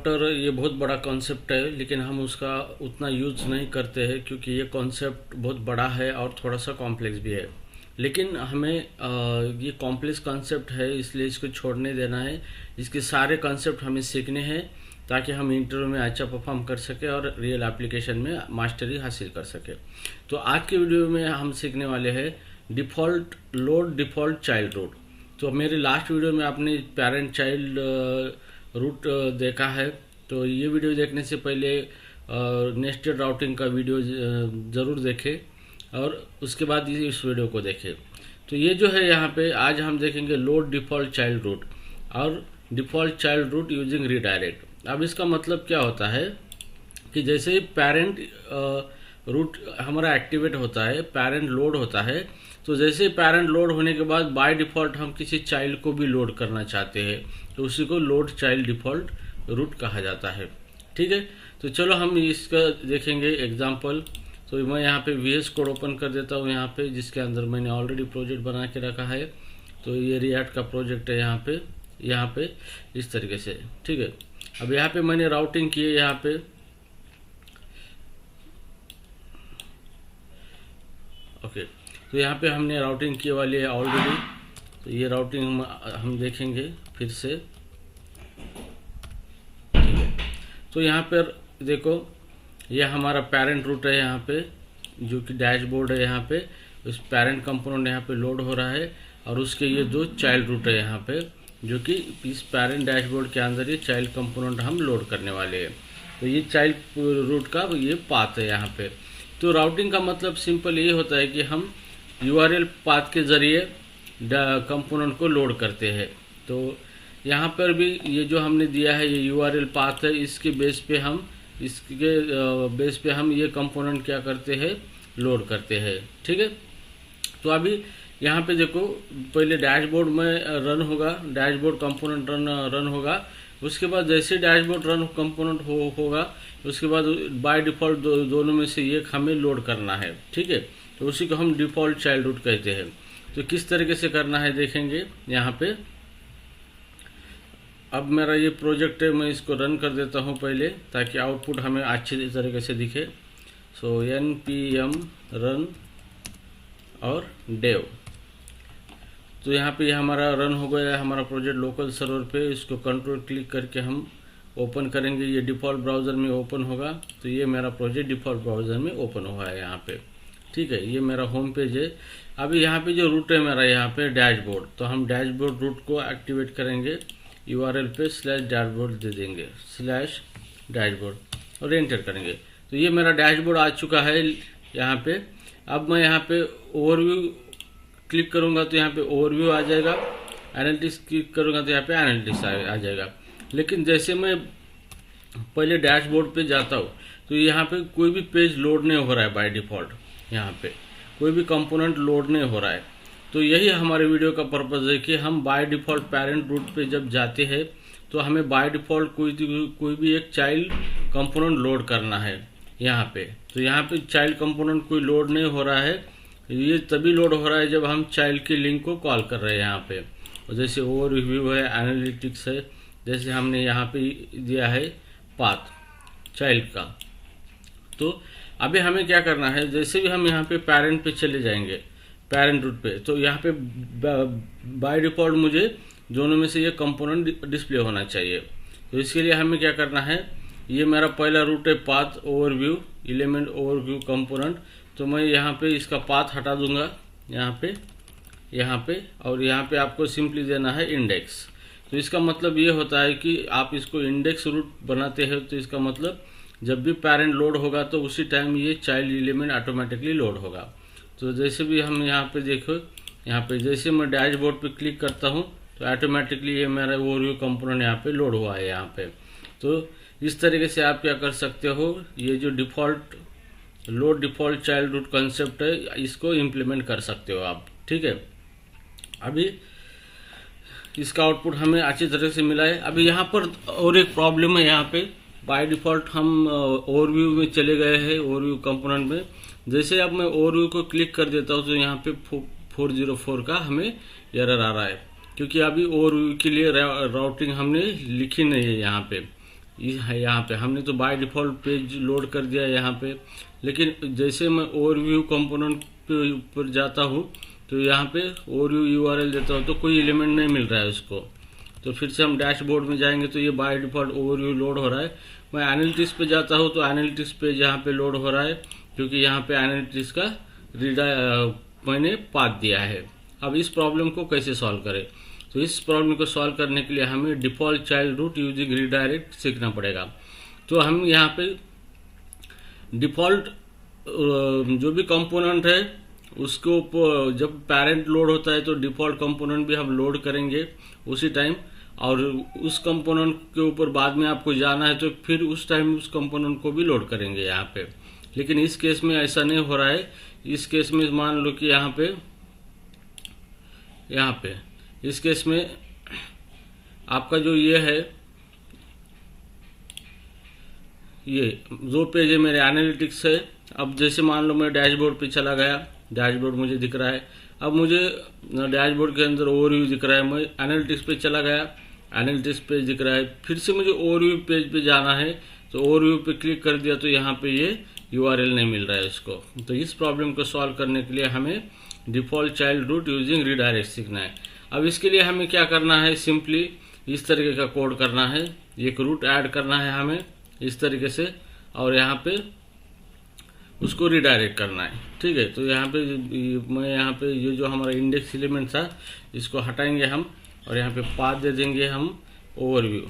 Router ये बहुत बड़ा कॉन्सेप्ट है, लेकिन हम उसका उतना यूज़ नहीं करते हैं क्योंकि ये कॉन्सेप्ट बहुत बड़ा है और थोड़ा सा कॉम्प्लेक्स भी है। लेकिन हमें ये कॉम्प्लेक्स कॉन्सेप्ट है इसलिए इसको छोड़ने देना है। इसके सारे कॉन्सेप्ट हमें सीखने हैं ताकि हम इंटरव्यू में अच्छा परफॉर्म कर सके और रियल एप्लीकेशन में मास्टरी हासिल कर सके। तो आज के वीडियो में हम सीखने वाले हैं default load default child route. तो मेरे लास्ट वीडियो में आपने पेरेंट चाइल्ड रूट देखा है, तो ये वीडियो देखने से पहले नेस्टेड राउटिंग का वीडियो ज़रूर देखें और उसके बाद इस वीडियो को देखें। तो ये जो है यहाँ पे आज हम देखेंगे लोड डिफ़ॉल्ट चाइल्ड रूट और default child route using redirect. अब इसका मतलब क्या होता है कि जैसे ही पेरेंट रूट हमारा एक्टिवेट होता है, पेरेंट लोड होता है, तो जैसे पेरेंट लोड होने के बाद बाय डिफ़ॉल्ट हम किसी चाइल्ड को भी लोड करना चाहते हैं तो उसी को लोड चाइल्ड डिफ़ॉल्ट रूट कहा जाता है। ठीक है, तो चलो हम इसका देखेंगे एग्जांपल। तो मैं यहाँ पे VS कोड ओपन कर देता हूँ यहाँ पे, जिसके अंदर मैंने ऑलरेडी प्रोजेक्ट बना के रखा है। तो ये रिएक्ट का प्रोजेक्ट है यहाँ पे इस तरीके से। ठीक है, अब यहाँ पे मैंने राउटिंग की है यहाँ पे। ओके, तो यहाँ पे हमने राउटिंग की वाली है ऑलरेडी। तो ये राउटिंग हम देखेंगे फिर से। ठीक है, तो यहाँ पर देखो ये हमारा पेरेंट रूट है यहाँ पे, जो कि डैशबोर्ड है यहाँ पे। उस पेरेंट कंपोनेंट यहाँ पे लोड हो रहा है और उसके ये दो चाइल्ड रूट है यहाँ पे, जो कि इस पेरेंट डैशबोर्ड के अंदर ये चाइल्ड कंपोनेंट हम लोड करने वाले हैं। तो ये चाइल्ड रूट का ये पाथ है यहाँ पे। तो राउटिंग का मतलब सिंपल ये होता है कि हम URL पाथ के जरिए कंपोनेंट को लोड करते हैं। तो यहाँ पर भी ये जो हमने दिया है ये URL पाथ है, इसके बेस पे हम ये कंपोनेंट क्या करते हैं, लोड करते हैं। ठीक है, तो अभी यहाँ पे देखो पहले डैशबोर्ड में रन होगा, डैशबोर्ड कंपोनेंट रन होगा। उसके बाद जैसे डैशबोर्ड रन कंपोनेंट होगा उसके बाद बाय डिफ़ॉल्ट दोनों में से एक हमें लोड करना है। ठीक है, तो उसी को हम डिफ़ॉल्ट चाइल्ड रूट कहते हैं। तो किस तरीके से करना है देखेंगे यहाँ पे। अब मेरा ये प्रोजेक्ट है, मैं इसको रन कर देता हूँ पहले ताकि आउटपुट हमें अच्छी तरीके से दिखे। सो npm रन और dev। तो यहाँ पे हमारा रन हो गया है हमारा प्रोजेक्ट लोकल सर्वर पे। इसको कंट्रोल क्लिक करके हम ओपन करेंगे, ये डिफ़ॉल्ट ब्राउज़र में ओपन होगा। तो ये मेरा प्रोजेक्ट डिफ़ॉल्ट ब्राउज़र में ओपन हुआ है यहाँ पे। ठीक है, ये मेरा होम पेज है। अभी यहाँ पे जो रूट है मेरा यहाँ पे डैशबोर्ड, तो हम डैशबोर्ड रूट को एक्टिवेट करेंगे। URL पे /डैशबोर्ड दे देंगे, /डैशबोर्ड और एंटर करेंगे। तो ये मेरा डैशबोर्ड आ चुका है यहाँ पे। अब मैं यहाँ पे ओवरव्यू क्लिक करूँगा तो यहाँ पे ओवरव्यू आ जाएगा। एनालिटिक्स क्लिक करूँगा तो यहाँ पे एनालिटिक्स आ जाएगा। लेकिन जैसे मैं पहले डैशबोर्ड पे जाता हूँ तो यहाँ पे कोई भी पेज लोड नहीं हो रहा है बाय डिफ़ॉल्ट। यहाँ पे कोई भी कंपोनेंट लोड नहीं हो रहा है। तो यही हमारे वीडियो का पर्पज़ है कि हम बाय डिफ़ॉल्ट पेरेंट रूट पे जब जाते हैं तो हमें बाय डिफ़ॉल्ट कोई भी एक चाइल्ड कंपोनेंट लोड करना है यहाँ पे। तो यहाँ पे चाइल्ड कंपोनेंट कोई लोड नहीं हो रहा है। ये तभी लोड हो रहा है जब हम चाइल्ड की लिंक को कॉल कर रहे हैं यहाँ पे। और जैसे ओवरव्यू है, एनालिटिक्स है, जैसे हमने यहाँ पे दिया है पाथ चाइल्ड का। तो अभी हमें क्या करना है, जैसे भी हम यहाँ पे पेरेंट पे चले जाएंगे, पेरेंट रूट पे, तो यहाँ पे बाय डिफ़ॉल्ट मुझे दोनों में से ये कंपोनेंट डिस्प्ले होना चाहिए। तो इसके लिए हमें क्या करना है, ये मेरा पहला रूट है path overview, element overview component. तो मैं यहाँ पे इसका पाथ हटा दूंगा यहाँ पे और यहाँ पे आपको सिंपली देना है इंडेक्स। तो इसका मतलब ये होता है कि आप इसको इंडेक्स रूट बनाते हैं तो इसका मतलब जब भी पेरेंट लोड होगा तो उसी टाइम ये चाइल्ड एलिमेंट ऑटोमेटिकली लोड होगा। तो जैसे भी हम यहाँ पे देखो, यहाँ पे जैसे मैं डैशबोर्ड पे क्लिक करता हूँ तो ऑटोमेटिकली ये मेरा ओवरव्यू कंपोनेंट यहाँ पे लोड हुआ है यहाँ पे। तो इस तरीके से आप क्या कर सकते हो, ये जो default load default child route concept है इसको इम्प्लीमेंट कर सकते हो आप। ठीक है, अभी इसका आउटपुट हमें अच्छी तरह से मिला है। अभी यहाँ पर और एक प्रॉब्लम है, यहाँ पे बाय डिफ़ॉल्ट हम ओवरव्यू में चले गए हैं, ओवरव्यू कंपोनेंट में। जैसे अब मैं ओवरव्यू को क्लिक कर देता हूँ तो यहाँ पे 404 का हमें एरर आ रहा है, क्योंकि अभी ओवरव्यू के लिए राउटिंग हमने लिखी नहीं है यहाँ पे। यहाँ पे हमने तो बाय डिफ़ॉल्ट पेज लोड कर दिया यहाँ पे, लेकिन जैसे मैं ओवरव्यू कंपोनेंट पे ऊपर जाता हूँ तो यहाँ पे ओवरव्यू यूआरएल देता हूँ तो कोई एलिमेंट नहीं मिल रहा है उसको। तो फिर से हम डैशबोर्ड में जाएंगे तो ये बाय डिफ़ॉल्ट ओवरव्यू लोड हो रहा है। मैं एनालिटिक्स पे जाता हूँ तो एनालिटिक्स पेज यहाँ पे लोड हो रहा है, क्योंकि यहाँ पे एनालिटिक्स का मैंने पाथ दिया है। अब इस प्रॉब्लम को कैसे सॉल्व करें? तो इस प्रॉब्लम को सॉल्व करने के लिए हमें default child route using redirect सीखना पड़ेगा। तो हम यहाँ पे डिफ़ॉल्ट जो भी कंपोनेंट है उसको जब पेरेंट लोड होता है तो डिफ़ॉल्ट कंपोनेंट भी हम लोड करेंगे उसी टाइम, और उस कंपोनेंट के ऊपर बाद में आपको जाना है तो फिर उस टाइम उस कंपोनेंट को भी लोड करेंगे यहाँ पे। लेकिन इस केस में ऐसा नहीं हो रहा है। इस केस में मान लो कि यहाँ पे इस केस में आपका जो ये है, ये जो पेज है मेरे एनालिटिक्स है। अब जैसे मान लो मैं डैशबोर्ड पे चला गया, डैशबोर्ड मुझे दिख रहा है। अब मुझे डैशबोर्ड के अंदर ओवरव्यू दिख रहा है। मैं एनालिटिक्स पे चला गया, एनालिटिक्स पेज दिख रहा है। फिर से मुझे ओवरव्यू पेज पे जाना है तो ओवरव्यू पे क्लिक कर दिया तो यहाँ पे ये यूआरएल नहीं मिल रहा है इसको। तो इस प्रॉब्लम को सॉल्व करने के लिए हमें default child route using redirect सीखना है। अब इसके लिए हमें क्या करना है, सिंपली इस तरीके का कोड करना है। एक रूट ऐड करना है हमें इस तरीके से, और यहाँ पे उसको रिडायरेक्ट करना है। ठीक है, तो यहाँ पे मैं यहाँ पे ये जो हमारा इंडेक्स एलिमेंट था इसको हटाएंगे हम, और यहाँ पे पाथ दे देंगे हम ओवरव्यू।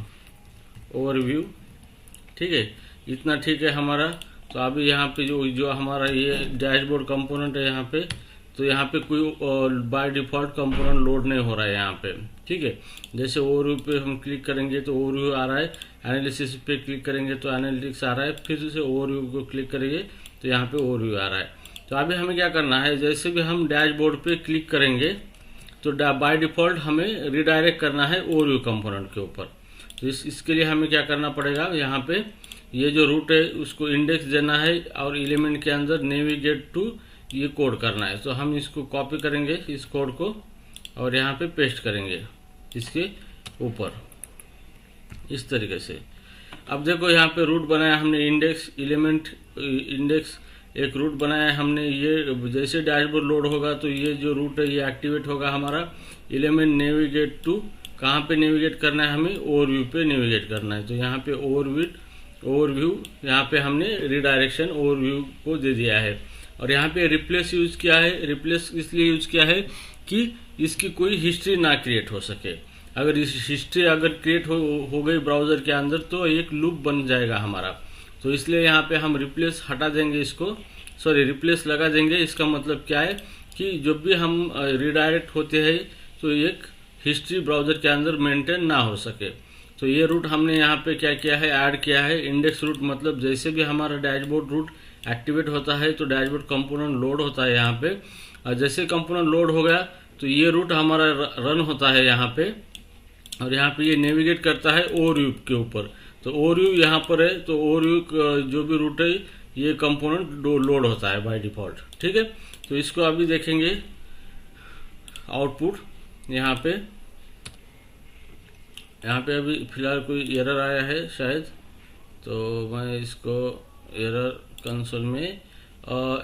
ठीक है, इतना ठीक है हमारा। तो अभी यहाँ पे जो हमारा ये डैशबोर्ड कंपोनेंट है यहाँ पे, तो यहाँ पे कोई बाय डिफ़ॉल्ट कंपोनेंट लोड नहीं हो रहा है यहाँ पे। ठीक है, जैसे ओवरव्यू पे हम क्लिक करेंगे तो ओवरव्यू आ रहा है, एनालिसिस पे क्लिक करेंगे तो एनालिटिक्स आ रहा है, फिर से ओवरव्यू को क्लिक करेंगे तो यहाँ पे ओवरव्यू आ रहा है। तो अभी हमें क्या करना है, जैसे भी हम डैशबोर्ड पे क्लिक करेंगे तो बाय डिफ़ॉल्ट हमें रिडायरेक्ट करना है ओवरव्यू कंपोनेंट के ऊपर। तो इसके लिए हमें क्या करना पड़ेगा, यहाँ पे ये जो रूट है उसको इंडेक्स देना है और एलिमेंट के अंदर नेविगेट टू ये कोड करना है। तो हम इसको कॉपी करेंगे इस कोड को और यहाँ पे पेस्ट करेंगे इसके ऊपर इस तरीके से। अब देखो यहाँ पे रूट बनाया हमने, इंडेक्स एलिमेंट इंडेक्स एक रूट बनाया है हमने। ये जैसे डैशबोर्ड लोड होगा तो ये जो रूट है ये एक्टिवेट होगा हमारा। एलिमेंट नेविगेट टू, कहाँ पे नेविगेट करना है हमें, ओवरव्यू पे नेविगेट करना है। तो यहाँ पे ओवरव्यू यहाँ पे हमने रिडायरेक्शन ओवरव्यू को दे दिया है। और यहाँ पे रिप्लेस यूज किया है। रिप्लेस इसलिए यूज किया है कि इसकी कोई हिस्ट्री ना क्रिएट हो सके। अगर इस हिस्ट्री अगर क्रिएट हो गई ब्राउजर के अंदर तो एक लूप बन जाएगा हमारा। तो इसलिए यहाँ पे हम रिप्लेस हटा देंगे इसको, सॉरी रिप्लेस लगा देंगे। इसका मतलब क्या है कि जब भी हम रिडायरेक्ट होते हैं तो एक हिस्ट्री ब्राउजर के अंदर मेंटेन ना हो सके। तो ये रूट हमने यहाँ पे क्या किया है, ऐड किया है इंडेक्स रूट। मतलब जैसे भी हमारा डैशबोर्ड रूट एक्टिवेट होता है तो डैशबोर्ड कंपोनेंट लोड होता है यहाँ पे, और जैसे कंपोनेंट लोड हो गया तो ये रूट हमारा रन होता है यहाँ पे, और यहाँ पे ये नेविगेट करता है ओवरव्यू के ऊपर। तो ओवरव्यू यहाँ पर है, तो ओवरव्यू जो भी रूट है ये कंपोनेंट लोड होता है बाय डिफ़ॉल्ट। ठीक है, तो इसको अभी देखेंगे आउटपुट। यहाँ पे अभी फिलहाल कोई एरर आया है शायद, तो मैं इसको एरर कंसोल में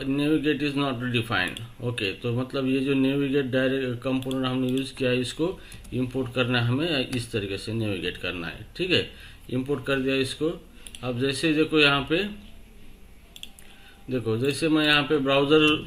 navigate is not defined. Okay, तो मतलब ये जो नेविगेट डायरेक्ट कंपोनेंट हमने यूज किया है इसको इंपोर्ट करना है हमें, इस तरीके से नेविगेट करना है। ठीक है, इंपोर्ट कर दिया इसको। अब जैसे देखो यहाँ पे देखो, जैसे मैं यहाँ पे ब्राउजर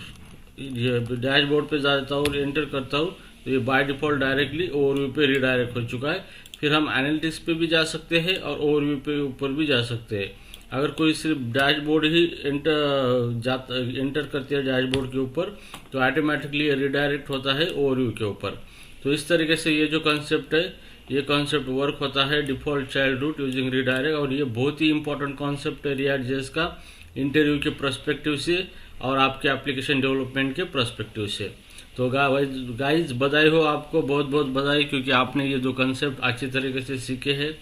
डैशबोर्ड पे जाता हूँ और एंटर करता हूँ तो ये बाय डिफ़ॉल्ट डायरेक्टली ओवरव्यू पे रिडायरेक्ट हो चुका है। फिर हम एनालिटिक्स पे भी जा सकते हैं और ओवरव्यू पे ऊपर भी जा सकते हैं। अगर कोई सिर्फ डैशबोर्ड ही एंटर करती है डैशबोर्ड के ऊपर तो ऑटोमेटिकली रिडायरेक्ट होता है ओवरव्यू के ऊपर। तो इस तरीके से ये जो कॉन्सेप्ट है ये कॉन्सेप्ट वर्क होता है default child route using redirect. और ये बहुत ही इंपॉर्टेंट कॉन्सेप्ट है रिएक्ट जेएस का, इंटरव्यू के पर्सपेक्टिव से और आपके एप्लीकेशन डेवलपमेंट के पर्सपेक्टिव से। तो गाइज बधाई हो आपको, बहुत बहुत बधाई, क्योंकि आपने ये दो कंसेप्ट अच्छी तरीके से सीखे हैं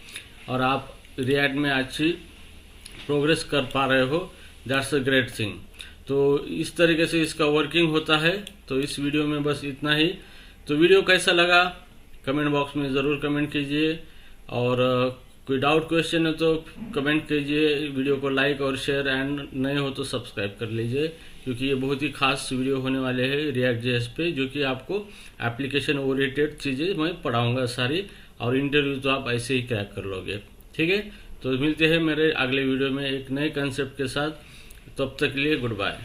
और आप रिएक्ट में अच्छी प्रोग्रेस कर पा रहे हो। That's a great thing. तो इस तरीके से इसका वर्किंग होता है। तो इस वीडियो में बस इतना ही। तो वीडियो कैसा लगा कमेंट बॉक्स में ज़रूर कमेंट कीजिए, और कोई डाउट क्वेश्चन है तो कमेंट कीजिए, वीडियो को लाइक और शेयर, एंड नए हो तो सब्सक्राइब कर लीजिए, क्योंकि ये बहुत ही खास वीडियो होने वाले हैं React.js पे, जो कि आपको एप्लीकेशन ओरिएंटेड चीज़ें मैं पढ़ाऊंगा सारी, और इंटरव्यू तो आप ऐसे ही क्रैक कर लोगे। ठीक है, तो मिलते हैं मेरे अगले वीडियो में एक नए कंसेप्ट के साथ। तब तक के लिए गुड बाय।